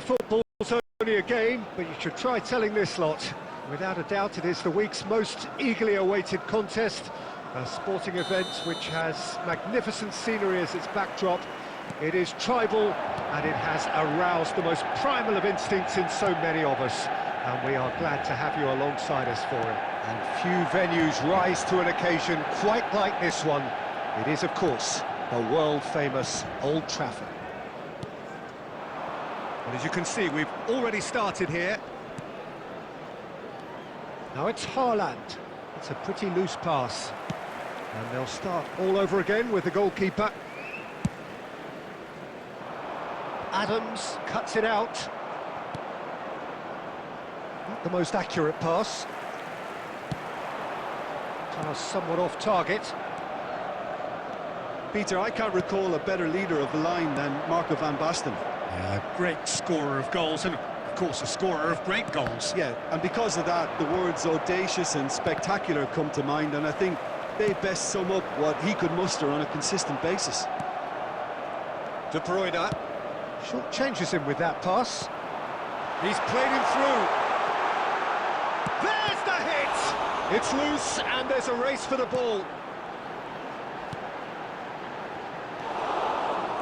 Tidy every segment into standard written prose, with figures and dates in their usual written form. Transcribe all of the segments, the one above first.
Football's only a game, but you should try telling this lot. Without a doubt, it is the week's most eagerly awaited contest. A sporting event which has magnificent scenery as its backdrop. It is tribal, and it has aroused the most primal of instincts in so many of us. And we are glad to have you alongside us for it. And few venues rise to an occasion quite like this one. It is, of course, the world-famous Old Trafford. And as you can see, we've already started here. Now it's Haaland. It's a pretty loose pass. And they'll start all over again with the goalkeeper. Adams cuts it out. Not the most accurate pass. Somewhat off target. Peter, I can't recall a better leader of the line than Marco van Basten. Yeah, a great scorer of goals and, of course, a scorer of great goals. Yeah, and because of that, the words audacious and spectacular come to mind, and I think they best sum up what he could muster on a consistent basis. De Bruyne short changes him with that pass. He's played him through. There's the hit! It's loose and there's a race for the ball.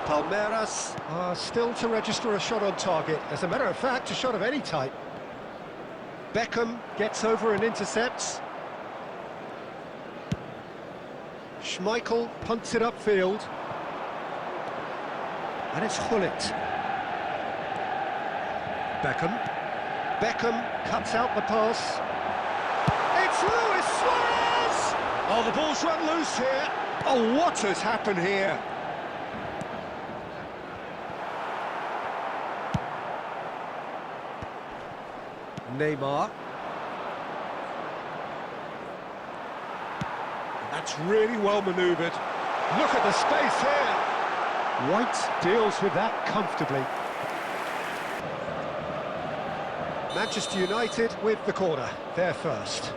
Palmeiras are still to register a shot on target. As a matter of fact, a shot of any type. Beckham gets over and intercepts. Schmeichel punts it upfield. And it's Gullit. Beckham cuts out the pass. It's Luis Suarez! Oh, the ball's run loose here. Oh, what has happened here? Neymar. That's really well manoeuvred. Look at the space here. White deals with that comfortably. Manchester United with the corner. They're first.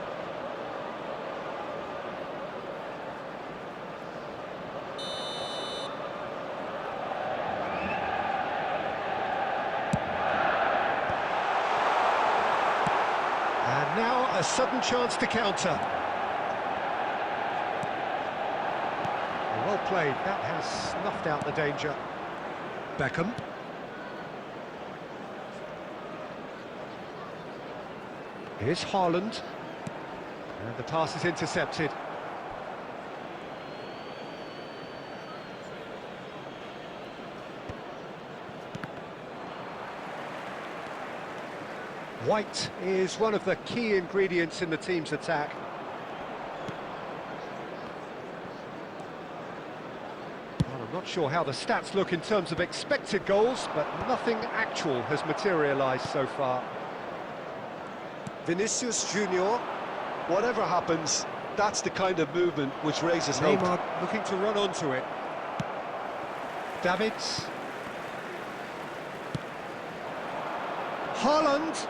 And now a sudden chance to counter. Well played, that has snuffed out the danger. Beckham. Here's Haaland. And the pass is intercepted. White is one of the key ingredients in the team's attack. Well, I'm not sure how the stats look in terms of expected goals, but nothing actual has materialised so far. Vinicius Junior, whatever happens, that's the kind of movement which raises hope. Neymar looking to run onto it. Davids. Haaland.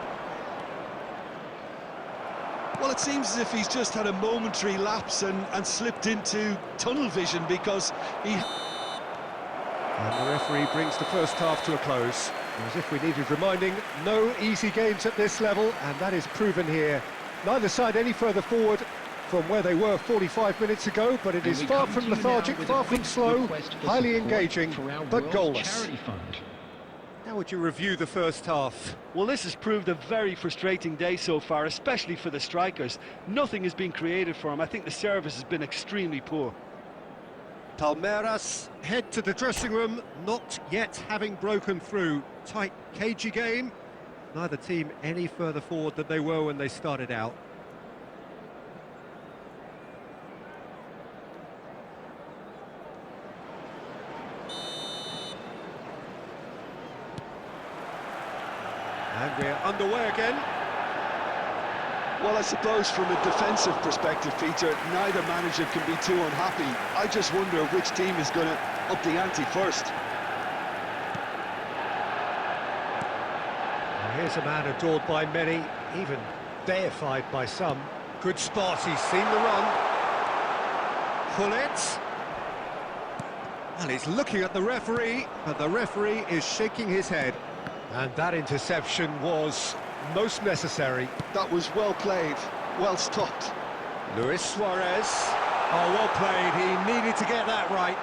Well, it seems as if he's just had a momentary lapse and slipped into tunnel vision because he... And the referee brings the first half to a close. As if we needed reminding, no easy games at this level, and that is proven here. Neither side any further forward from where they were 45 minutes ago, but it is far from lethargic, far from slow, highly engaging, but goalless. How would you review the first half? Well, this has proved a very frustrating day so far, especially for the strikers. Nothing has been created for them. I think the service has been extremely poor. Palmeiras head to the dressing room, not yet having broken through. Tight, cagey game. Neither team any further forward than they were when they started out. And we're underway again. Well, I suppose from a defensive perspective, Peter, neither manager can be too unhappy. I just wonder which team is going to up the ante first. Here's a man adored by many, even deified by some. Good spot, he's seen the run. Gullit. Well, he's looking at the referee, but the referee is shaking his head. And that interception was most necessary. That was well played, well stopped. Luis Suarez. Oh, well played. He needed to get that right.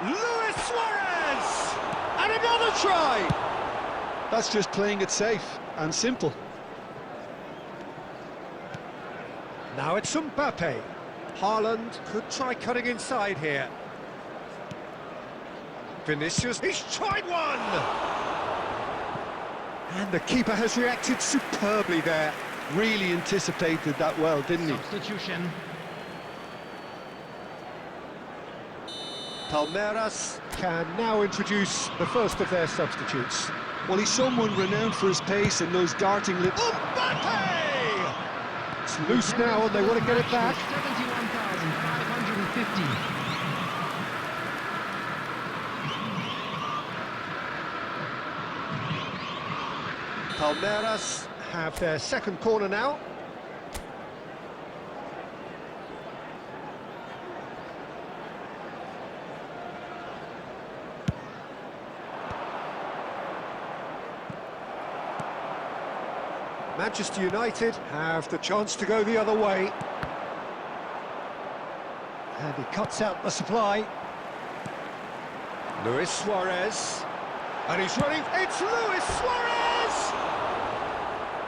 Luis Suarez! And another try! That's just playing it safe and simple. Now it's Mbappe. Haaland could try cutting inside here. Vinicius, he's tried one! And the keeper has reacted superbly there. Really anticipated that well, didn't he? Substitution. Palmeiras can now introduce the first of their substitutes. Well, he's someone renowned for his pace and those darting lips. Mbappe! It's loose now and they want to get it back. 71,550. Palmeiras have their second corner now. Manchester United have the chance to go the other way. And he cuts out the supply. Luis Suarez. And he's running. It's Luis Suarez!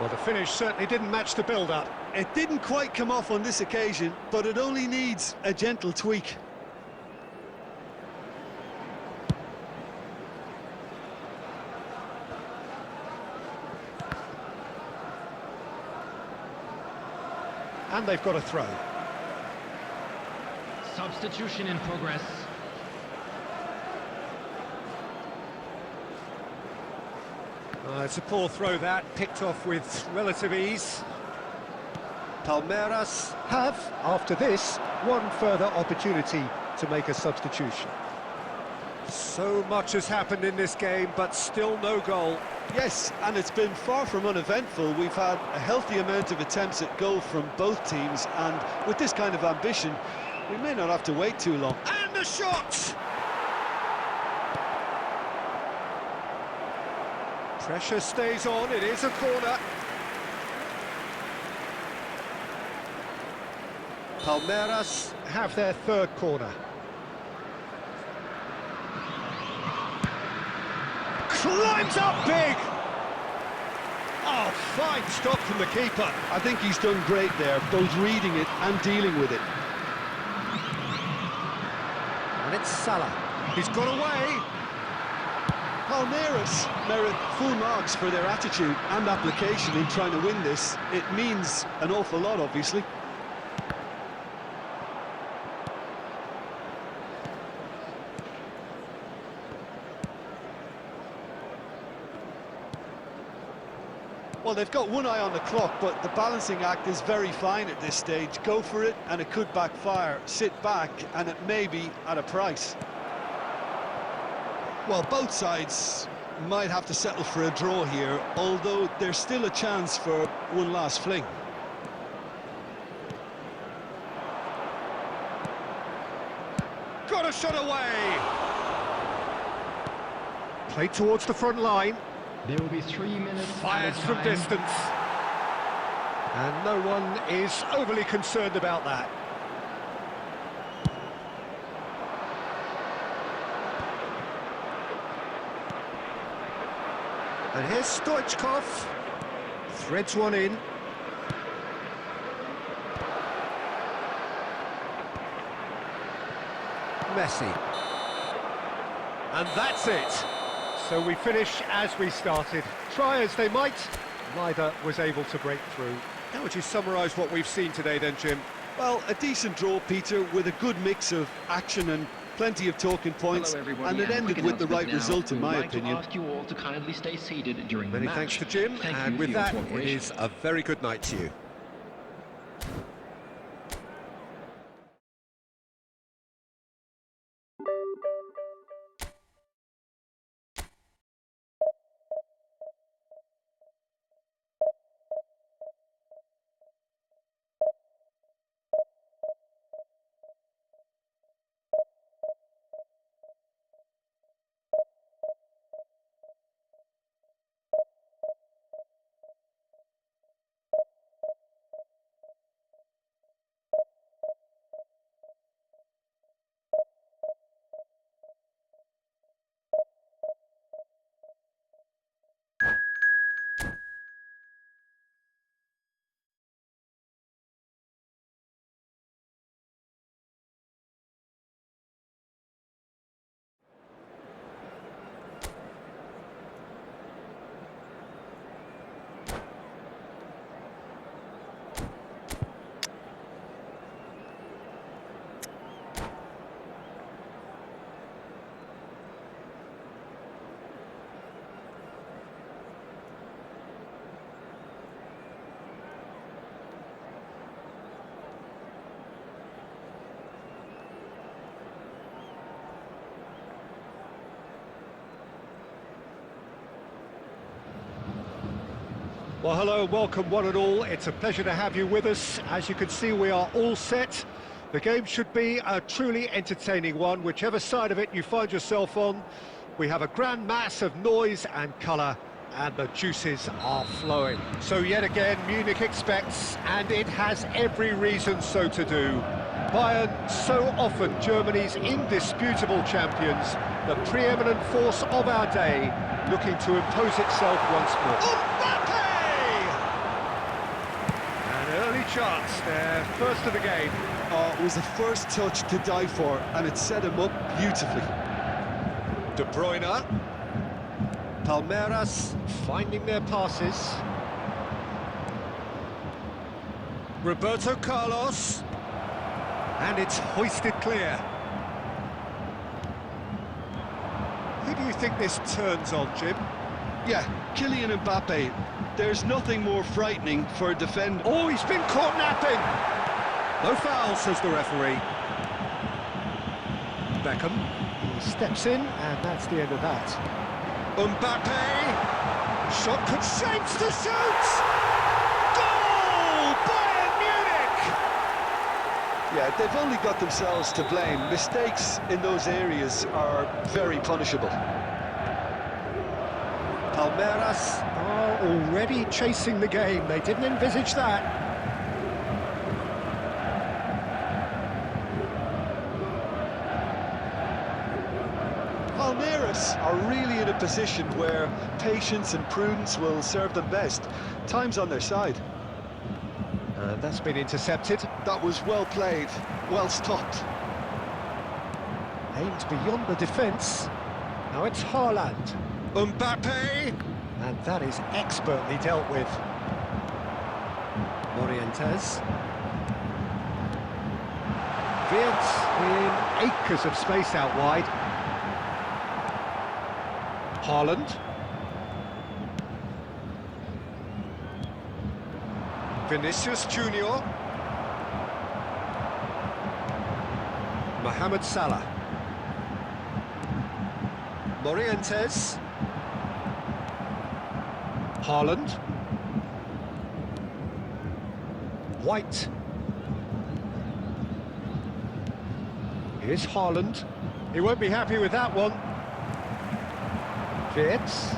Well, the finish certainly didn't match the build-up. It didn't quite come off on this occasion, but it only needs a gentle tweak. And they've got a throw. Substitution in progress. It's a poor throw that, picked off with relative ease. Palmeiras have, after this, one further opportunity to make a substitution. So much has happened in this game, but still no goal. Yes, and it's been far from uneventful. We've had a healthy amount of attempts at goal from both teams, and with this kind of ambition, we may not have to wait too long. And the shot! Pressure stays on, it is a corner. Palmeiras have their third corner. Climbs up big! Oh, fine stop from the keeper. I think he's done great there, both reading it and dealing with it. And it's Salah. He's got away. Palmeiras merit full marks for their attitude and application in trying to win this. It means an awful lot, obviously. Well, they've got one eye on the clock, but the balancing act is very fine at this stage. Go for it, and it could backfire. Sit back, and it may be at a price. Well, both sides might have to settle for a draw here, although there's still a chance for one last fling. Got a shot away. Played towards the front line. There will be 3 minutes. Fires from distance. And no one is overly concerned about that. And here's Stoichkov. Threads one in. Messi. And that's it. So we finish as we started. Try as they might, neither was able to break through. How would you summarise what we've seen today then, Jim? Well, a decent draw, Peter, with a good mix of action and plenty of talking points, and it ended with the right result, in my opinion. Ask you all to kindly stay seated during the Many match. thanks to Jim, Thank and you with for your that, it cooperation. is a very good night to you. Well, hello and welcome one and all. It's a pleasure to have you with us. As you can see, we are all set. The game should be a truly entertaining one, whichever side of it you find yourself on. We have a grand mass of noise and colour, and the juices are flowing. So yet again, Munich expects, and it has every reason so to do. Bayern, so often Germany's indisputable champions, the preeminent force of our day, looking to impose itself once more. An early chance there, first of the game. Oh, it was the first touch to die for, and it set him up beautifully. De Bruyne. Palmeiras finding their passes. Roberto Carlos. And it's hoisted clear. Who do you think this turns on, Jim? Yeah, Kylian Mbappe. There's nothing more frightening for a defender. Oh, he's been caught napping! No foul, says the referee. Beckham. He steps in, and that's the end of that. Mbappe! Shot could shapes to shoot! Goal! Bayern Munich! Yeah, they've only got themselves to blame. Mistakes in those areas are very punishable. Palmeiras are already chasing the game. They didn't envisage that. Palmeiras are really in a position where patience and prudence will serve them best. Time's on their side. And that's been intercepted. That was well played, well stopped. Aimed beyond the defence. Now it's Haaland. Mbappe! And that is expertly dealt with. Morientes. Wirtz in acres of space out wide. Haaland. Vinicius Junior. Mohamed Salah. Morientes. Haaland. White. Here's Haaland. He won't be happy with that one. Wirtz.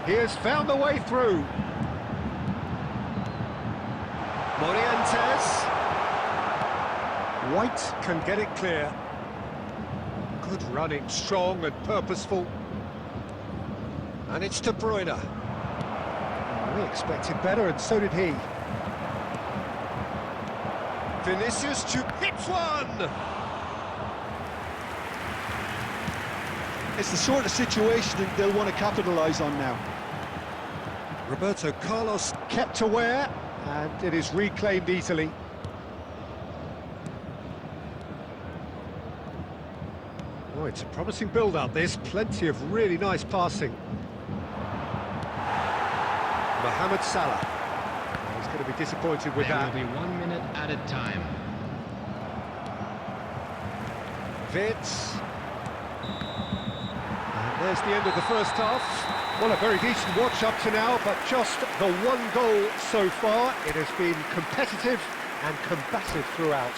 He has found the way through. Morientes. White can get it clear. Good running, strong and purposeful. And it's De Bruyne. We expected better, and so did he. Vinicius hits one! It's the sort of situation that they'll want to capitalise on now. Roberto Carlos kept aware, and it is reclaimed easily. Oh, it's a promising build-up, this. Plenty of really nice passing. Mohamed Salah. He's going to be disappointed with that. There will be 1 minute at a time. Wirtz. And there's the end of the first half. Well, a very decent watch up to now, but just the one goal so far. It has been competitive and combative throughout.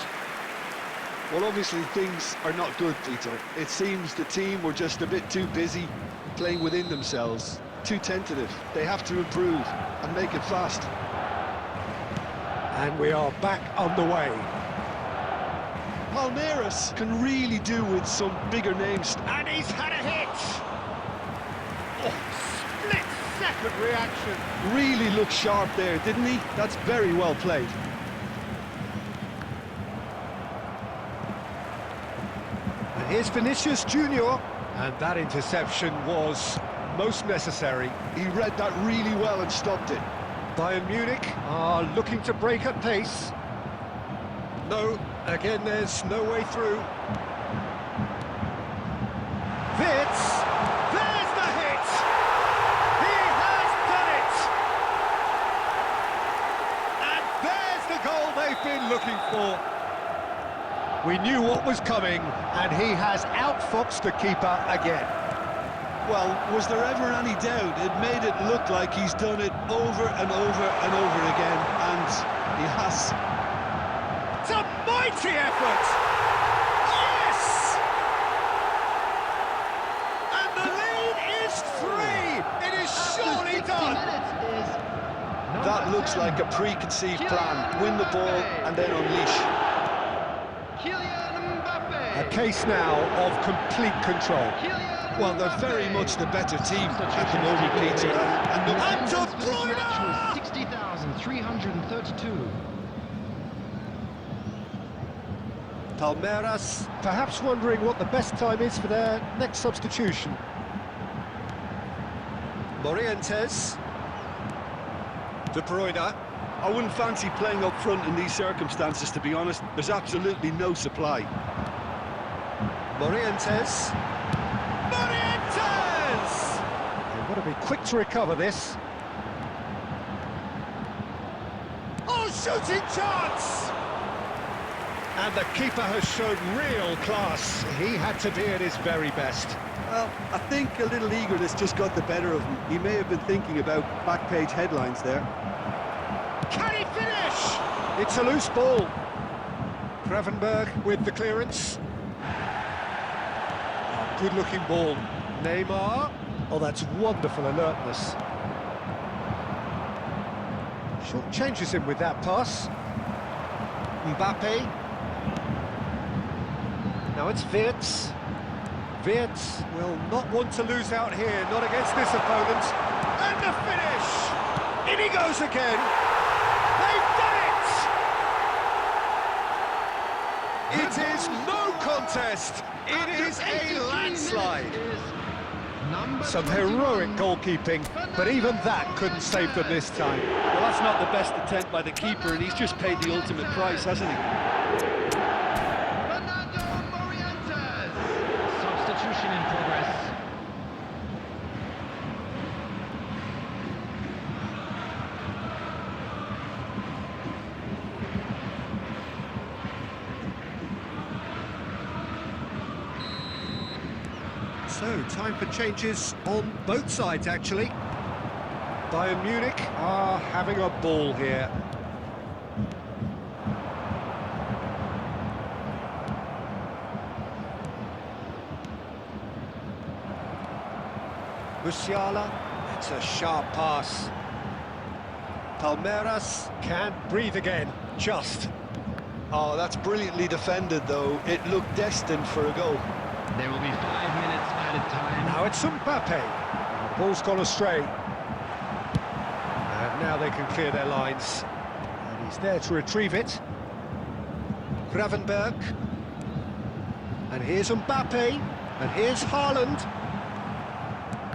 Well, obviously things are not good, Peter. It seems the team were just a bit too busy playing within themselves, too tentative. They have to improve and make it fast. And we are back underway. Palmeiras can really do with some bigger names. And he's had a hit! Oh, split-second reaction. Really looked sharp there, didn't he? That's very well played. And here's Vinicius Junior. And that interception was most necessary. He read that really well and stopped it. Bayern Munich are looking to break at pace. No, again there's no way through. Wirtz, there's the hit! He has done it! And there's the goal they've been looking for. We knew what was coming, and he has outfoxed the keeper again. Well, was there ever any doubt? It made it look like he's done it over and over and over again, and he has. It's a mighty effort! Yes! And the lead is 3! It is surely done! That looks like a preconceived plan. Win the ball and then unleash. A case now of complete control. Well, they're very much the better team at the moment, Peter. And to Bruyne! 60,332. Palmeiras perhaps wondering what the best time is for their next substitution. Morientes. De Bruyne. I wouldn't fancy playing up front in these circumstances, to be honest. There's absolutely no supply. Morientes. Morientes! They've got to be quick to recover this. Oh, shooting chance! And the keeper has shown real class. He had to be at his very best. Well, I think a little eagerness just got the better of him. He may have been thinking about back-page headlines there. Can he finish? It's a loose ball. Gravenberg with the clearance. Oh, good-looking ball. Neymar. Oh, that's wonderful alertness. Short changes him with that pass. Mbappe. Now it's Wirtz. Wirtz will not want to lose out here, not against this opponent. And the finish! In he goes again. They've done it! It is no contest. It is a landslide. Some heroic goalkeeping, but even that couldn't save them this time. Well, that's not the best attempt by the keeper, and he's just paid the ultimate price, hasn't he? Substitution in progress. So, time for changes on both sides, actually. Bayern Munich are having a ball here. Musiala, it's a sharp pass. Palmeiras can't breathe again, just. Oh, that's brilliantly defended, though. It looked destined for a goal. There will be 5 minutes added time. Now it's Mbappe. The ball's gone astray. And now they can clear their lines. And he's there to retrieve it. Gravenberg. And here's Mbappe. And here's Haaland.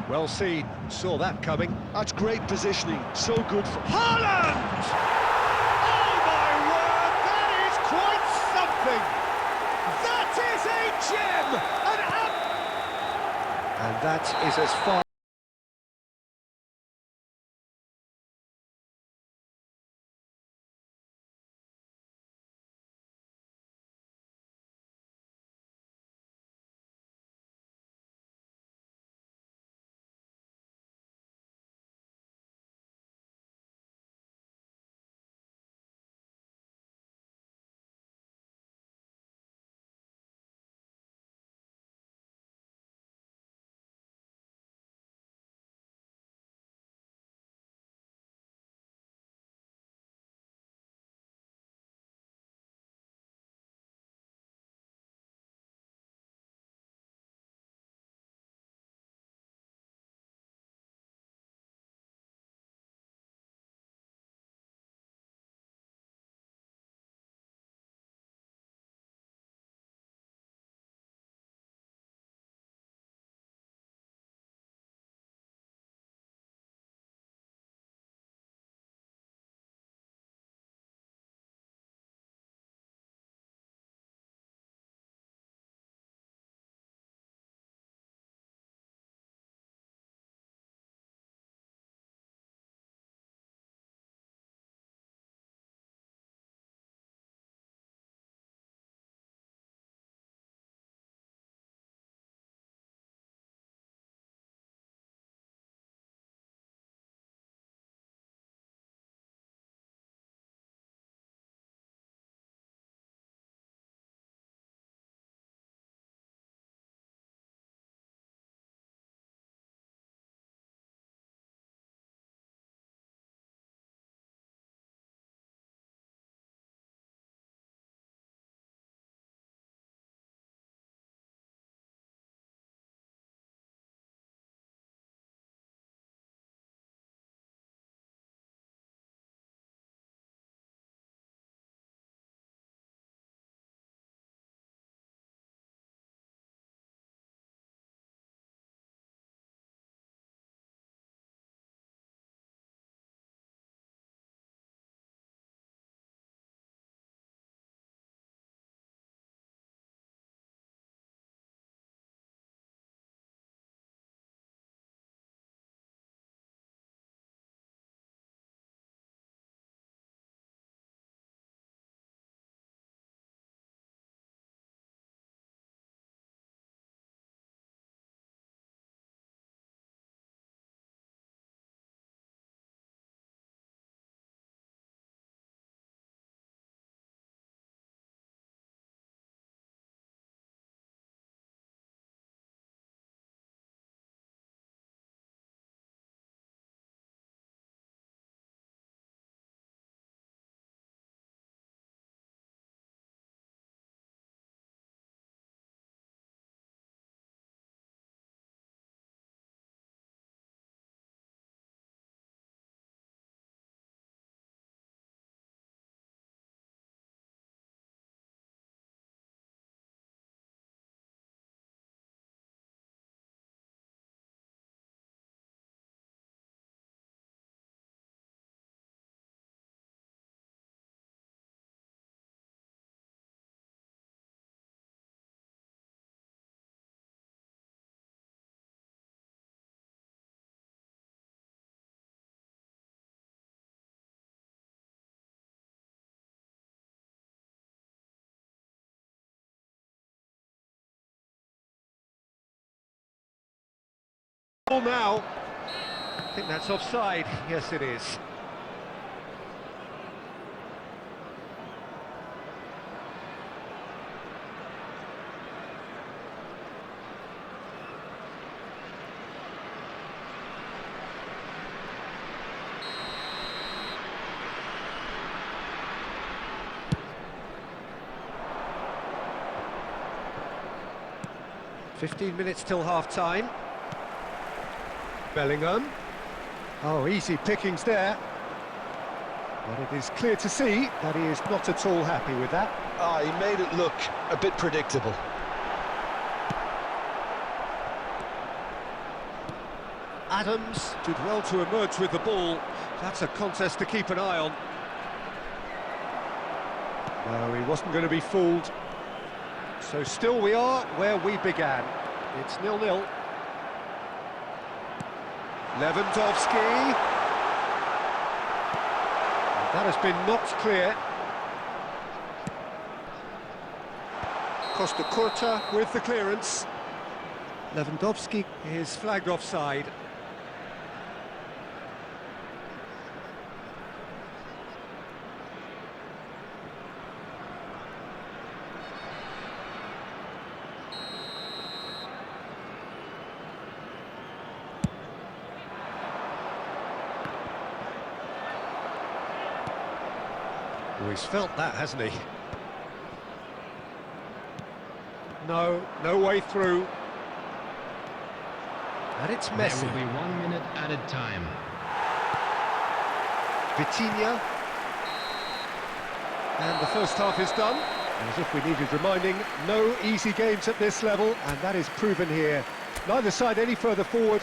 Well seen. Saw that coming. That's great positioning. So good for... Haaland! Oh my word, that is quite something! That is a gem! And that is as far... ball now. I think that's offside. Yes, it is. "15 minutes till half-time." Bellingham. Oh, easy pickings there. But it is clear to see that he is not at all happy with that. Ah, he made it look a bit predictable. Adams did well to emerge with the ball. That's a contest to keep an eye on. No, he wasn't going to be fooled. So still we are where we began. It's 0-0. Lewandowski. That has been knocked clear. Costa Curta with the clearance. Lewandowski is flagged offside. Oh, he's felt that, hasn't he? No way through. And it's Messi. There will be 1 minute added time. Vitinha. And the first half is done. As if we needed reminding, no easy games at this level, and that is proven here. Neither side any further forward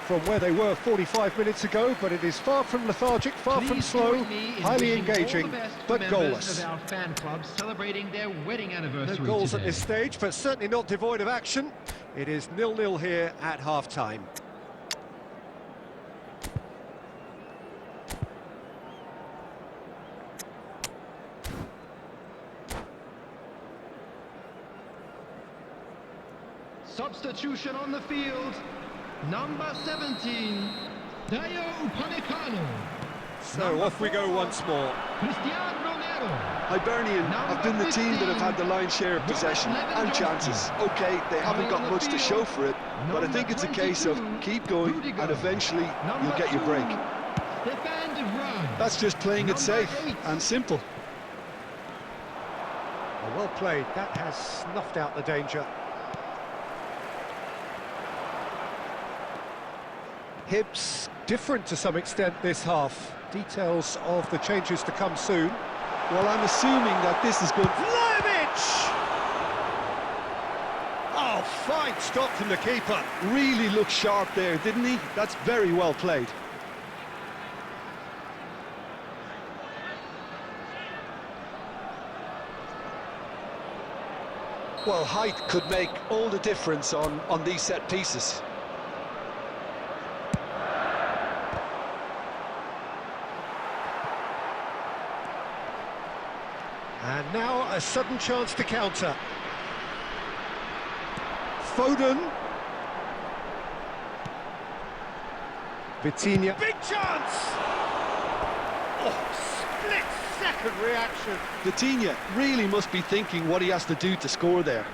from where they were 45 minutes ago, but it is far from lethargic, far from slow, highly engaging, but goalless. Of our fan club celebrating their wedding anniversary. No goals today. at this stage, but certainly not devoid of action. It is 0-0 here at half-time. Substitution on the field. Number 17, Dayo Upamecano. So off we go once more. Cristiano Romero. Hibernian have been the team that have had the lion's share of possession and chances. OK, they haven't got much to show for it, but I think it's a case of keep going and eventually you'll get your break. That's just playing it safe and simple. Well played, that has snuffed out the danger. Hibs different to some extent this half. Details of the changes to come soon. Well, I'm assuming that this is good. Vlahovic! Oh, fine stop from the keeper. Really looked sharp there, didn't he? That's very well played. Well, height could make all the difference on these set pieces. And now a sudden chance to counter. Foden. Vitinha. Big chance! Oh, split-second reaction. Vitinha really must be thinking what he has to do to score there.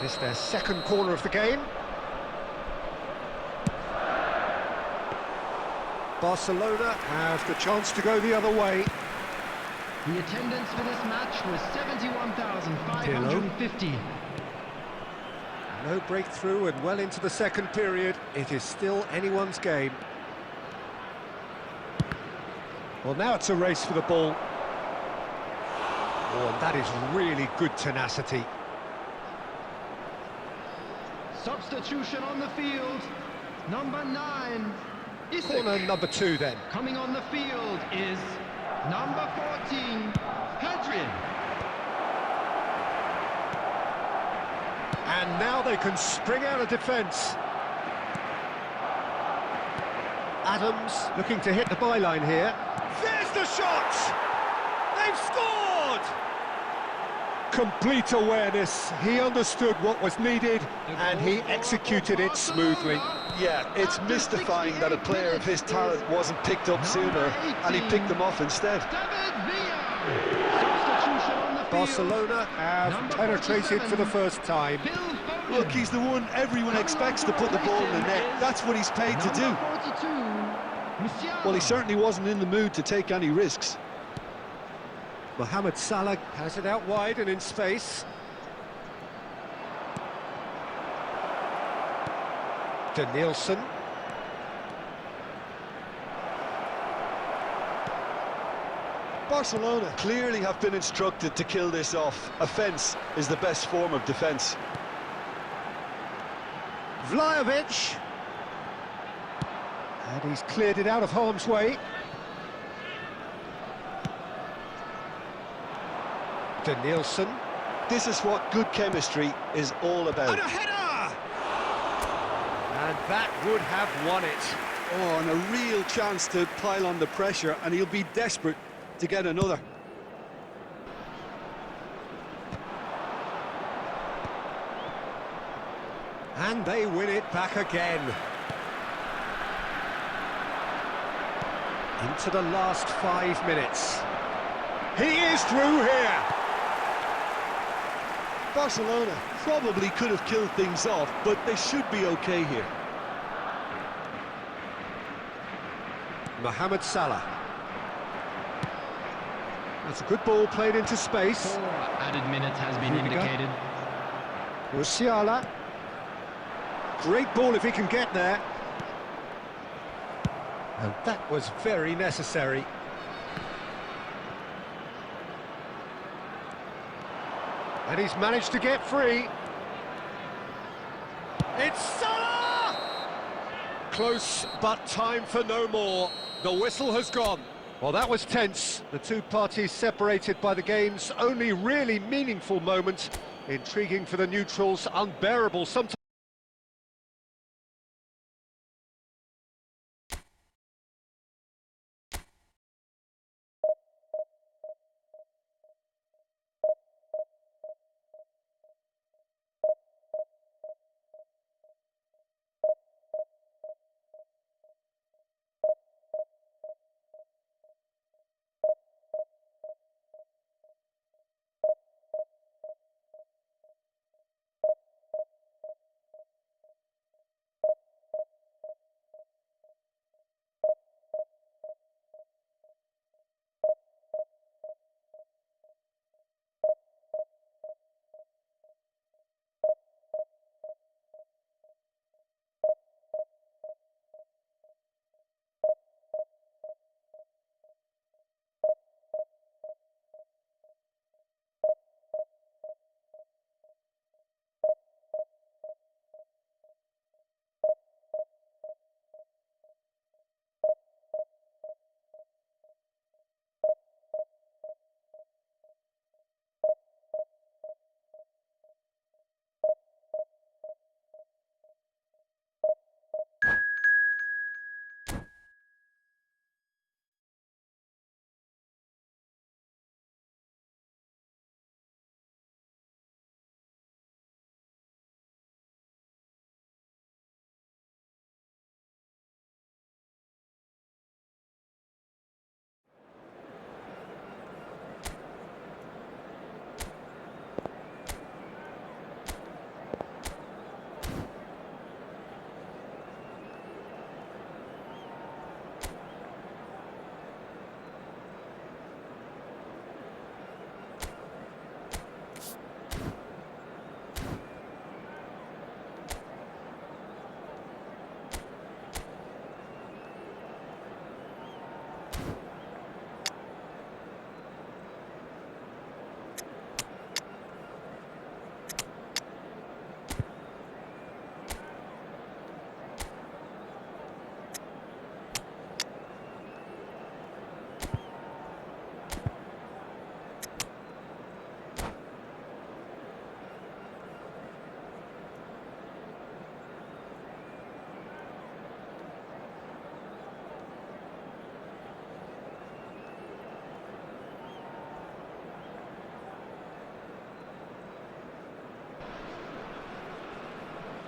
This is their second corner of the game. Barcelona have the chance to go the other way. The attendance for this match was 71,550. No breakthrough and well into the second period. It is still anyone's game. Well, now it's a race for the ball. Oh, and that is really good tenacity. Substitution on the field. Number 9. Corner number 2 then. Coming on the field is number 14, Hadrian. And now they can spring out of defence. Adams looking to hit the byline here. There's the shot! They've scored! Complete awareness. He understood what was needed and he executed it smoothly. Yeah, it's mystifying that a player of his talent wasn't picked up sooner, and he picked them off instead. Barcelona have penetrated for the first time. Look, he's the one everyone expects to put the ball in the net. That's what he's paid to do. Well, he certainly wasn't in the mood to take any risks. Mohamed Salah has it out wide and in space. Nielsen. Barcelona clearly have been instructed to kill this off. Offence is the best form of defence. Vlahovic. And he's cleared it out of harm's way. Nielsen. This is what good chemistry is all about. And a header! And that would have won it. Oh, and a real chance to pile on the pressure, and he'll be desperate to get another. And they win it back again. Into the last 5 minutes. He is through here. Barcelona probably could have killed things off, but they should be okay here. Mohamed Salah. That's a good ball played into space. 4 added minutes has been indicated. Musiala. Great ball if he can get there. And that was very necessary. And he's managed to get free. It's Salah! Close, but time for no more. The whistle has gone. Well, that was tense. The two parties separated by the game's only really meaningful moment. Intriguing for the neutrals, unbearable sometimes.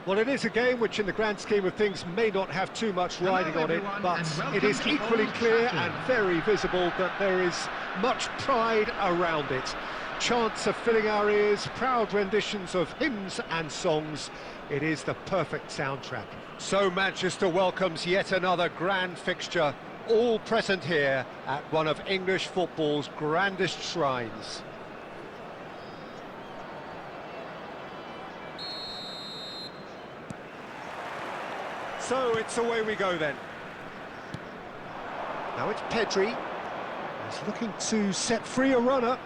Well, it is a game which, in the grand scheme of things, may not have too much riding on it, but it is equally clear and very visible that there is much pride around it. Chants are filling our ears, proud renditions of hymns and songs. It is the perfect soundtrack. So Manchester welcomes yet another grand fixture, all present here at one of English football's grandest shrines. So it's away we go then. Now it's Pedri. He's looking to set free a runner.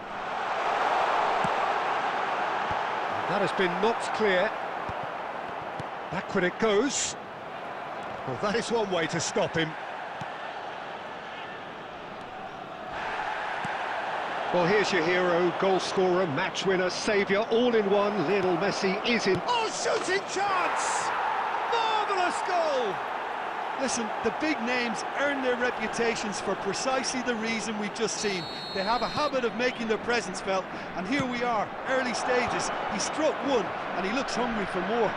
And that has been knocked clear. Backward it goes. Well, that is one way to stop him. Well, here's your hero, goal scorer, match winner, saviour, all in one. Lionel Messi is in. Oh, shooting chance! Marvellous goal! Listen, the big names earn their reputations for precisely the reason we've just seen. They have a habit of making their presence felt, and here we are, early stages. He struck one, and he looks hungry for more.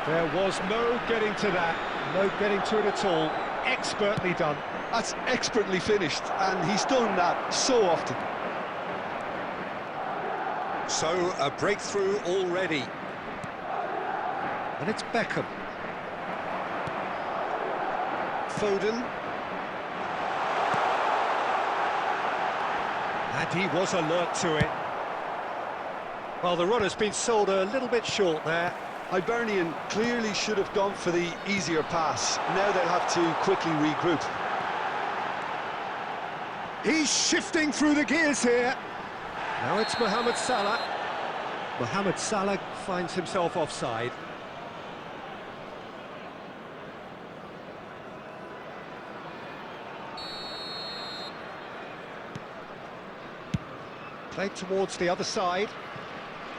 There was no getting to that, no getting to it at all. Expertly done. That's expertly finished, and he's done that so often. So, a breakthrough already. And it's Beckham. Foden. And he was alert to it. Well, the runner's been sold a little bit short there. Hibernian clearly should have gone for the easier pass. Now they'll have to quickly regroup. He's shifting through the gears here. Now it's Mohamed Salah. Mohamed Salah finds himself offside. Played towards the other side.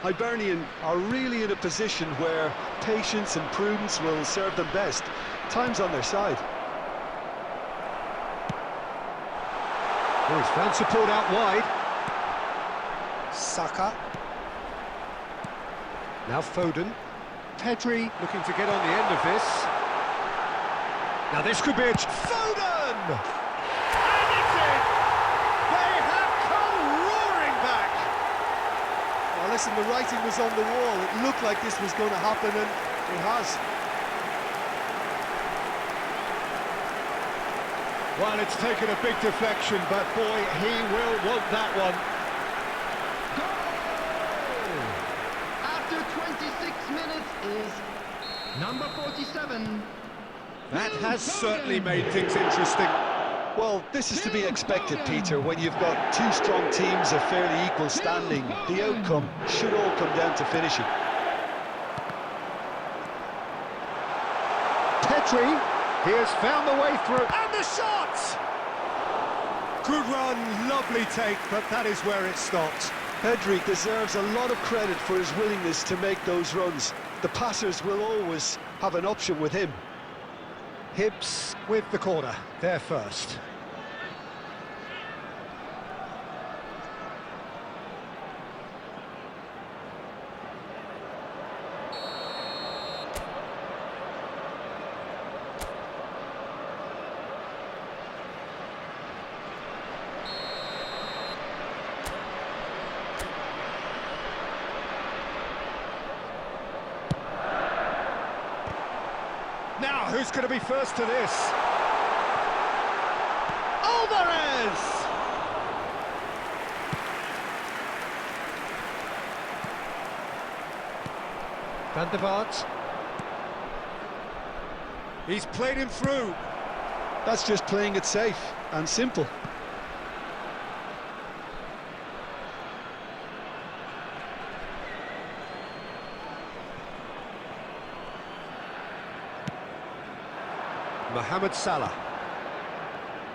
Hibernian are really in a position where patience and prudence will serve them best. Time's on their side. Oh, he's found support out wide. Saka. Now Foden. Pedri looking to get on the end of this. Now this could be a... Foden! And it's in! They have come roaring back! Well, listen, the writing was on the wall. It looked like this was going to happen, and it has. Well, it's taken a big deflection, but boy, he will want that one. Goal! After 26 minutes is number 47. That has certainly made things interesting. Well, this is to be expected, Peter, when you've got two strong teams of fairly equal standing. The outcome should all come down to finishing. Pedri, he has found the way through, and the shot! Good run, lovely take, but that is where it stopped. Pedri deserves a lot of credit for his willingness to make those runs. The passers will always have an option with him. Hibs with the corner, there first. Now, who's going to be first to this? Alvarez! Van der Vaart. He's played him through. That's just playing it safe and simple. Mohamed Salah.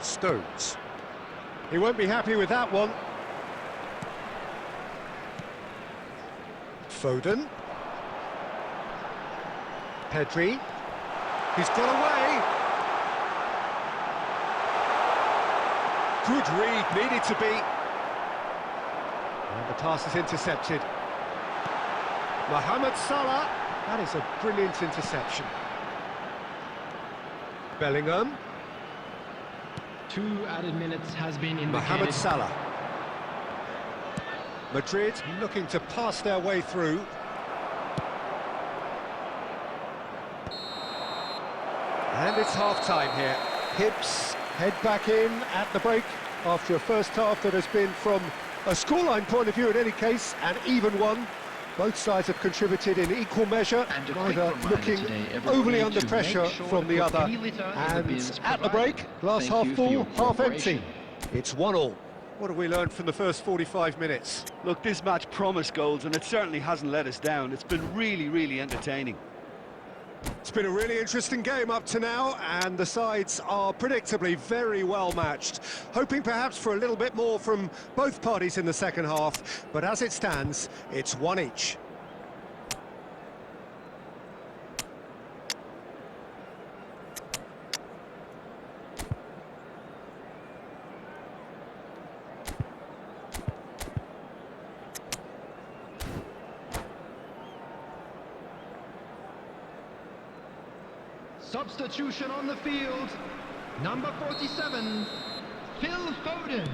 Stones. He won't be happy with that one. Foden. Pedri. He's got away. Good read, needed to be. And the pass is intercepted. Mohamed Salah. That is a brilliant interception. Bellingham. 2 added minutes has been indicated. Mohamed Salah. Madrid looking to pass their way through. And it's half-time here. Hibs head back in at the break after a first half that has been, from a scoreline point of view in any case, an even one. Both sides have contributed in equal measure, neither looking overly under pressure from the other. And at the break, glass half full, half empty. It's 1-1. What have we learned from the first 45 minutes? Look, this match promised goals, and it certainly hasn't let us down. It's been really, really entertaining. It's been a really interesting game up to now, and the sides are predictably very well matched. Hoping perhaps for a little bit more from both parties in the second half, but as it stands, it's 1 each. Substitution on the field. Number 47, Phil Foden.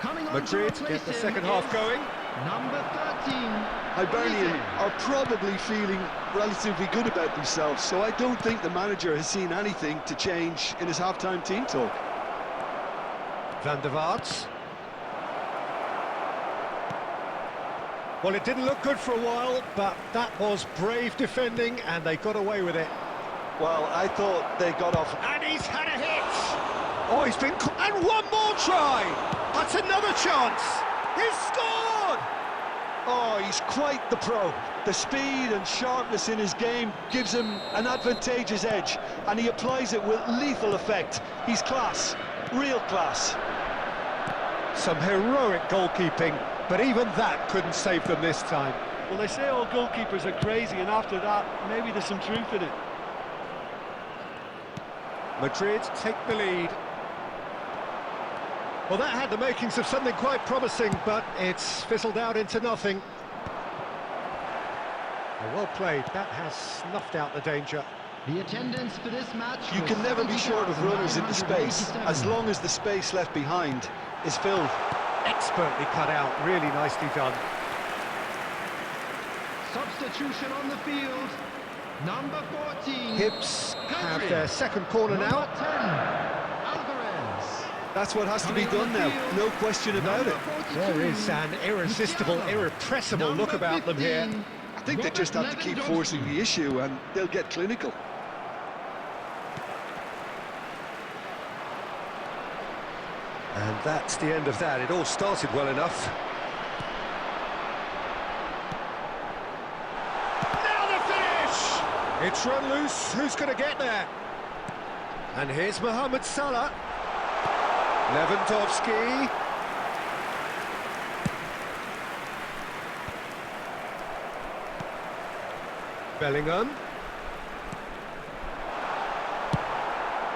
Coming on Madrid to get the him second half is going. Number 13. Hibernian are probably feeling relatively good about themselves, so I don't think the manager has seen anything to change in his half-time team talk. Van der Vaart. Well, it didn't look good for a while, but that was brave defending, and they got away with it. Well, I thought they got off. And he's had a hit! Oh, he's been... And one more try! That's another chance! He's scored! Oh, he's quite the pro. The speed and sharpness in his game gives him an advantageous edge, and he applies it with lethal effect. He's class, real class. Some heroic goalkeeping, but even that couldn't save them this time. Well, they say all goalkeepers are crazy, and after that, maybe there's some truth in it. Madrid take the lead. Well, that had the makings of something quite promising, but it's fizzled out into nothing. Well played. That has snuffed out the danger. The attendance for this match. You can never be short of runners into space, as long as the space left behind is filled. Expertly cut out, really nicely done. Substitution on the field. Number 14. Hibs have their second corner Number now. 10, Alvarez. That's what has to be done now, no question about it. There is an irresistible, irrepressible look about them here. I think they just have to keep forcing the issue and they'll get clinical. And that's the end of that. It all started well enough. Now the finish! It's run loose. Who's going to get there? And here's Mohamed Salah. Lewandowski. Bellingham.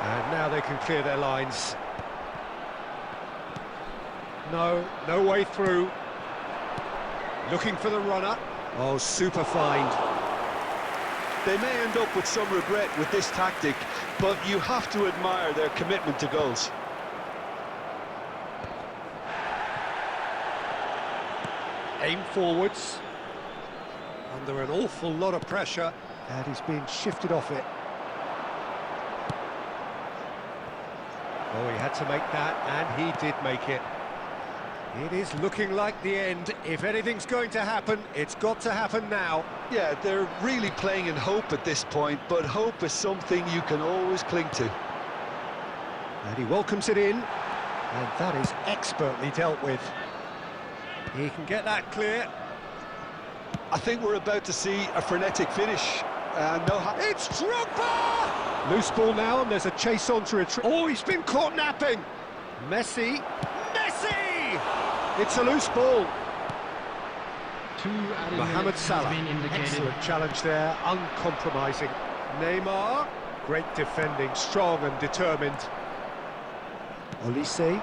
And now they can clear their lines. No way through. Looking for the runner. Oh, super find. They may end up with some regret with this tactic, but you have to admire their commitment to goals. Aim forwards. Under an awful lot of pressure, and he's being shifted off it. Oh, he had to make that, and he did make it. It is looking like the end. If anything's going to happen, it's got to happen now. Yeah, they're really playing in hope at this point, but hope is something you can always cling to. And he welcomes it in, and that is expertly dealt with. He can get that clear. I think we're about to see a frenetic finish. It's Drogba! Loose ball now, and there's a chase on to retrieve. Oh, he's been caught napping. Messi! It's a loose ball. Mohamed Salah, excellent challenge there, uncompromising. Neymar, great defending, strong and determined. Olise.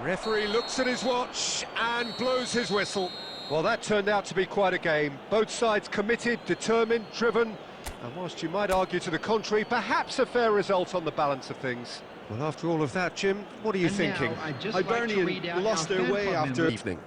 Referee looks at his watch and blows his whistle. Well, that turned out to be quite a game. Both sides committed, determined, driven, and whilst you might argue to the contrary, perhaps a fair result on the balance of things. Well, after all of that, Jim, what are you thinking? Hibernian lost their way after... Evening.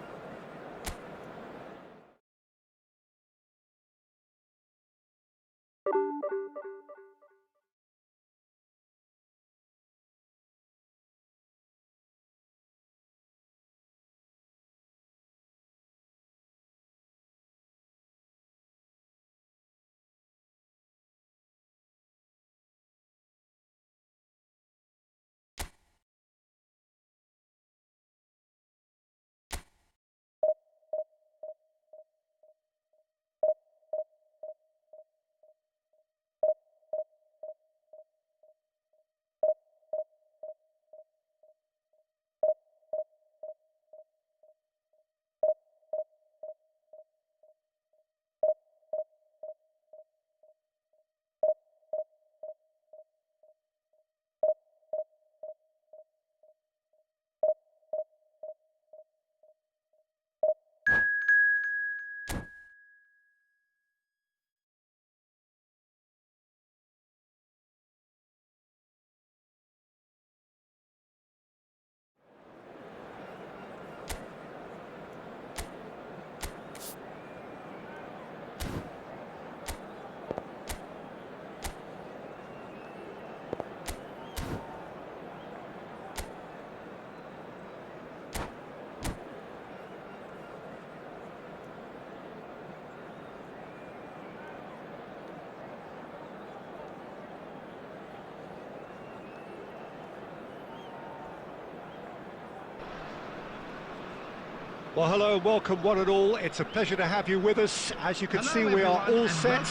Well, hello and welcome one and all. It's a pleasure to have you with us. As you can see, we are all set.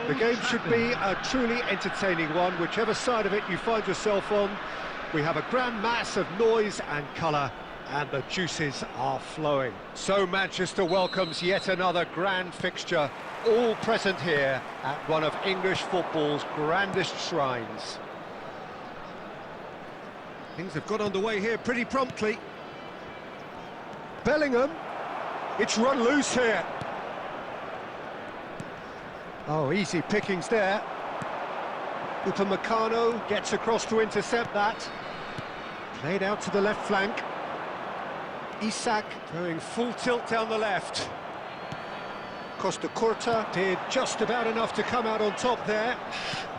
The game should be a truly entertaining one, whichever side of it you find yourself on. We have a grand mass of noise and colour, and the juices are flowing. So Manchester welcomes yet another grand fixture, all present here at one of English football's grandest shrines. Things have got underway here pretty promptly. Bellingham, it's run loose here. Oh, easy pickings there. Upamecano gets across to intercept that. Played out to the left flank. Isak going full tilt down the left. Costa Curta did just about enough to come out on top there.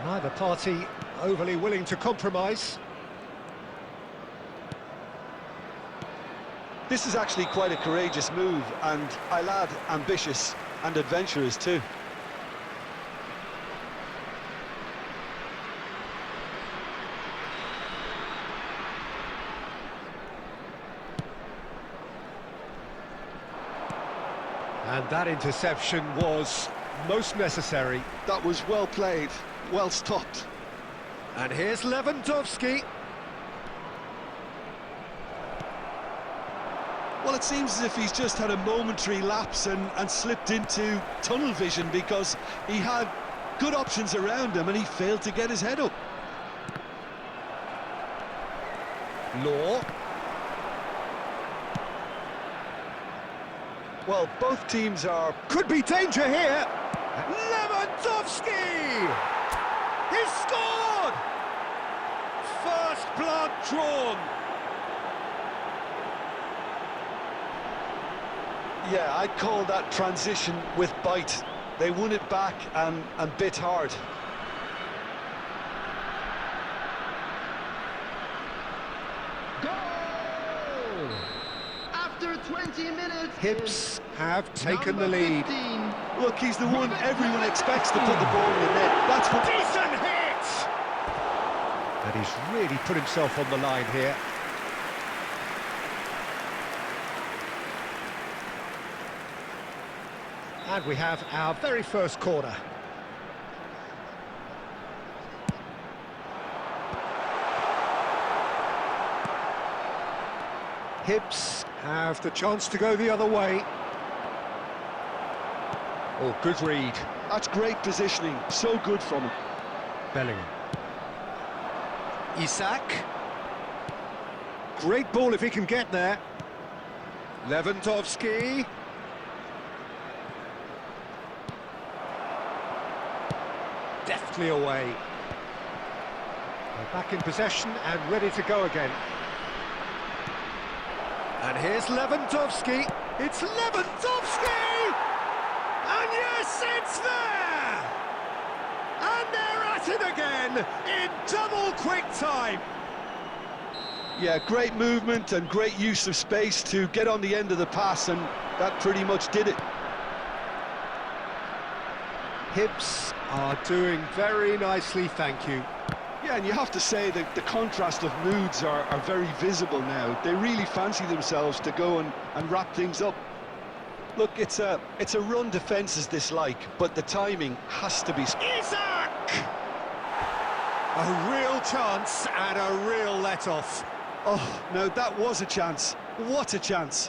Neither party overly willing to compromise. This is actually quite a courageous move, and I'll add ambitious and adventurous too. And that interception was most necessary. That was well played, well stopped. And here's Lewandowski. Well, it seems as if he's just had a momentary lapse and slipped into tunnel vision, because he had good options around him and he failed to get his head up. Law. Well, both teams are... Could be danger here. Lewandowski! He's scored! First blood drawn. Yeah, I'd call that transition with bite. They won it back and bit hard. Goal! After 20 minutes... Hibs have taken the lead. 15. Look, he's the one everyone expects to put the ball in the net. That's what... Decent hit! And he's really put himself on the line here. And we have our very first corner. Hibs have the chance to go the other way. Oh, good read. That's great positioning, so good from him. Bellingham. Isak. Great ball if he can get there. Lewandowski. deftly away. They're back in possession and ready to go again. And here's Lewandowski. It's Lewandowski! And yes, it's there! And they're at it again in double quick time. Yeah, great movement and great use of space to get on the end of the pass, and that pretty much did it. Hibs are doing very nicely, thank you. Yeah, and you have to say that the contrast of moods are very visible now. They really fancy themselves to go and wrap things up. Look, it's a run defence's dislike, but the timing has to be... Isaac! A real chance and a real let-off. Oh, no, that was a chance. What a chance.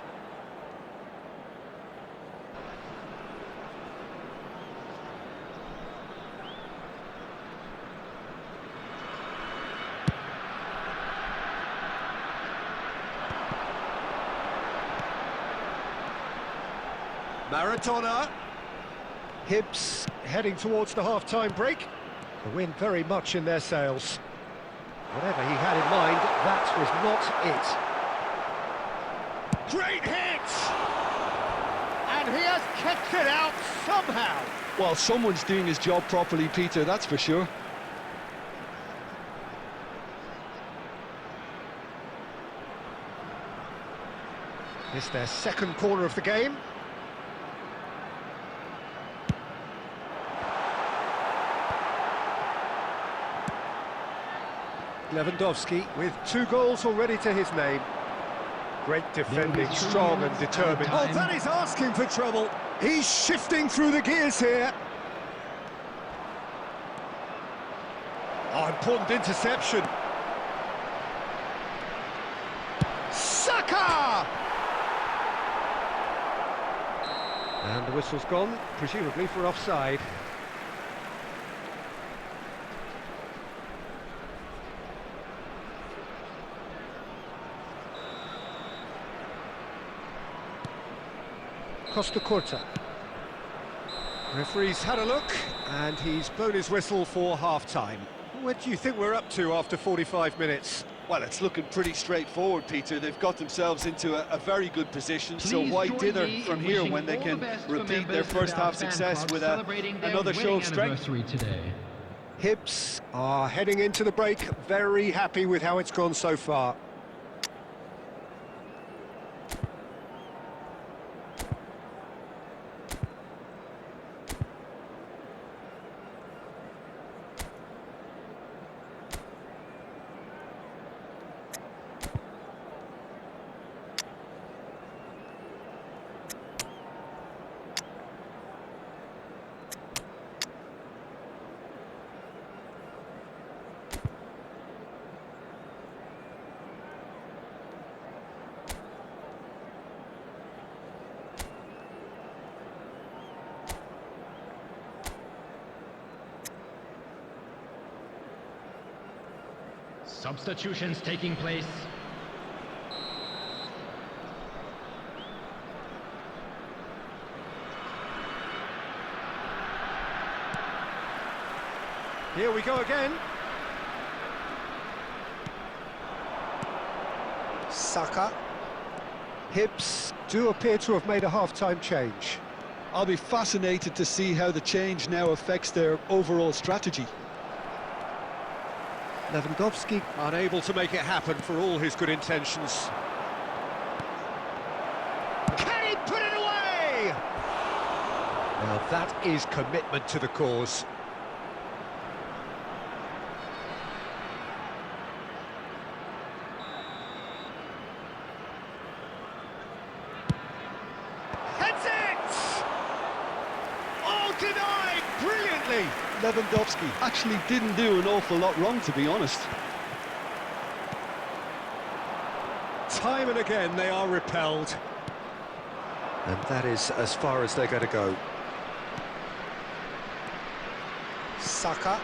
Maradona. Hibs heading towards the half-time break. The wind very much in their sails. Whatever he had in mind, that was not it. Great hit! And he has kept it out somehow. Well, someone's doing his job properly, Peter, that's for sure. It's their second corner of the game. Lewandowski with 2 goals already to his name. Great defending, strong and determined. Oh, that is asking for trouble. He's shifting through the gears here. Oh, important interception. Saka! And the whistle's gone, presumably for offside. Costa Curta. Referee's had a look, and he's blown his whistle for half-time. What do you think we're up to after 45 minutes? Well, it's looking pretty straightforward, Peter. They've got themselves into a very good position, so Please why join dither me from in here wishing when they all can the best for repeat their members of first our half fan success club with celebrating their another show of winning strength? anniversary today. Hibs are heading into the break, very happy with how it's gone so far. Substitutions taking place. Here we go again. Saka. Hibs do appear to have made a half-time change. I'll be fascinated to see how the change now affects their overall strategy. Lewandowski unable to make it happen for all his good intentions. Can he put it away? Now that is commitment to the cause. Heads it! Oh, denied brilliantly! Lewandowski actually didn't do an awful lot wrong, to be honest. Time and again they are repelled. And that is as far as they're going to go. Saka.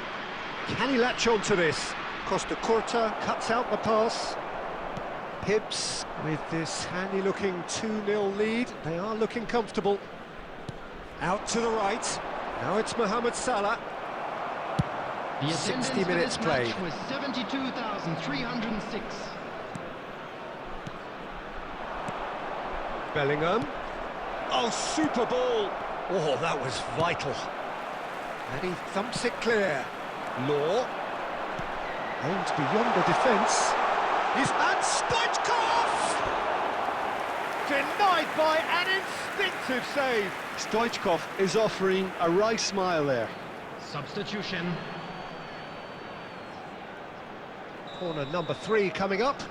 Can he latch on to this? Costa Curta cuts out the pass. Hibs with this handy-looking 2-0 lead. They are looking comfortable. Out to the right. Now it's Mohamed Salah. The 60 attendance for minutes this match played. was 72,306. Bellingham. Oh, super ball. Oh, that was vital. And he thumps it clear. Law. Aims beyond the defence. And Stoichkov! Denied by an instinctive save. Stoichkov is offering a wry smile there. Substitution. Corner number 3 coming up.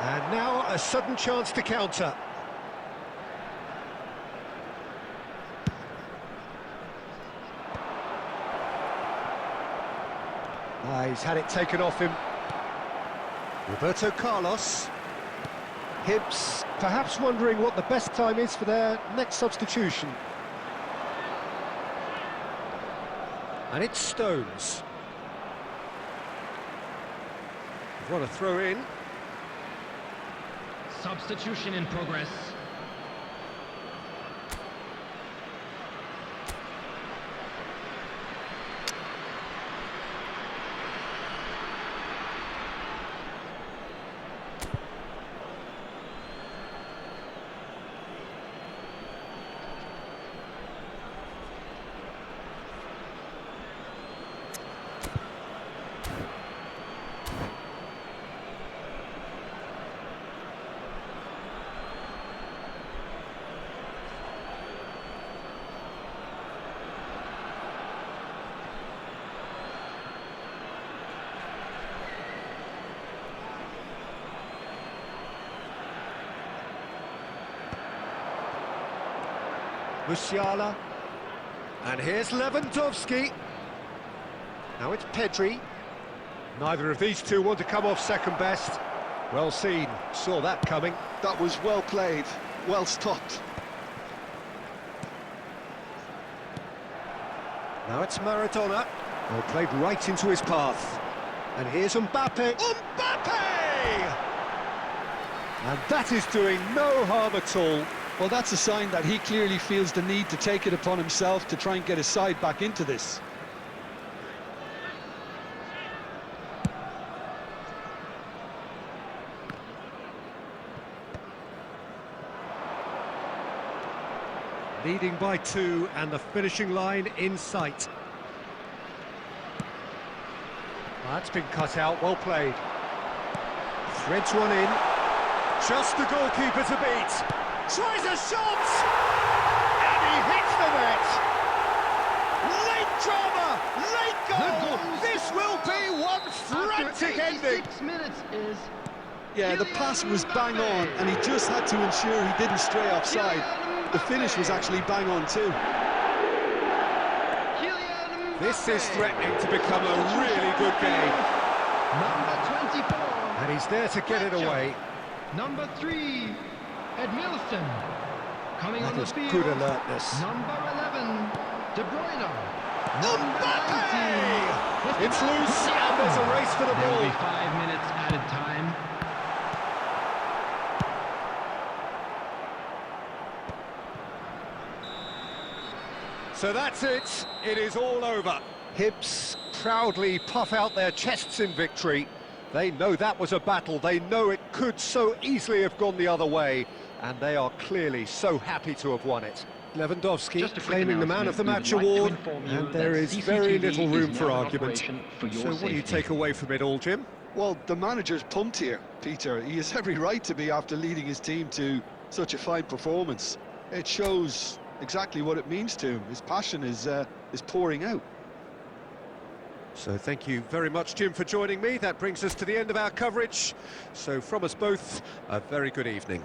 And now a sudden chance to counter. He's had it taken off him. Roberto Carlos. Hibs perhaps wondering what the best time is for their next substitution. And it's Stones. What a throw in. Substitution in progress. Musiala. And here's Lewandowski. Now it's Pedri. Neither of these two want to come off second best. Well seen, saw that coming. That was well played, well stopped. Now it's Maradona. Well, played right into his path. And here's Mbappe. Mbappe! And that is doing no harm at all. Well, that's a sign that he clearly feels the need to take it upon himself to try and get his side back into this. Leading by 2 and the finishing line in sight. That's been cut out, well played. Threads one in. Just the goalkeeper to beat. Tries a shot! And he hits the net! Late drama! Late goal! This will be one frantic ending! 6 minutes is... Yeah, the pass was bang on, and he just had to ensure he didn't stray offside. The finish was actually bang on too. This is threatening to become a really good game. Number 24. And he's there to get it away. Number 3, Edmilson. Coming on the That is field. good alertness. Number 11, De Bruyne. Mbappe! It's loose and there's a race for the There will ball. be 5 minutes added time. So that's it. It is all over. Hibs proudly puff out their chests in victory. They know that was a battle. They know it could so easily have gone the other way. And they are clearly so happy to have won it. Lewandowski claiming the Man of the Match award. And there is very little room for argument. So what do you take away from it all, Jim? Well, the manager's pumped here, Peter. He has every right to be after leading his team to such a fine performance. It shows exactly what it means to him. His passion is pouring out. So thank you very much, Jim, for joining me. That brings us to the end of our coverage. So from us both, a very good evening.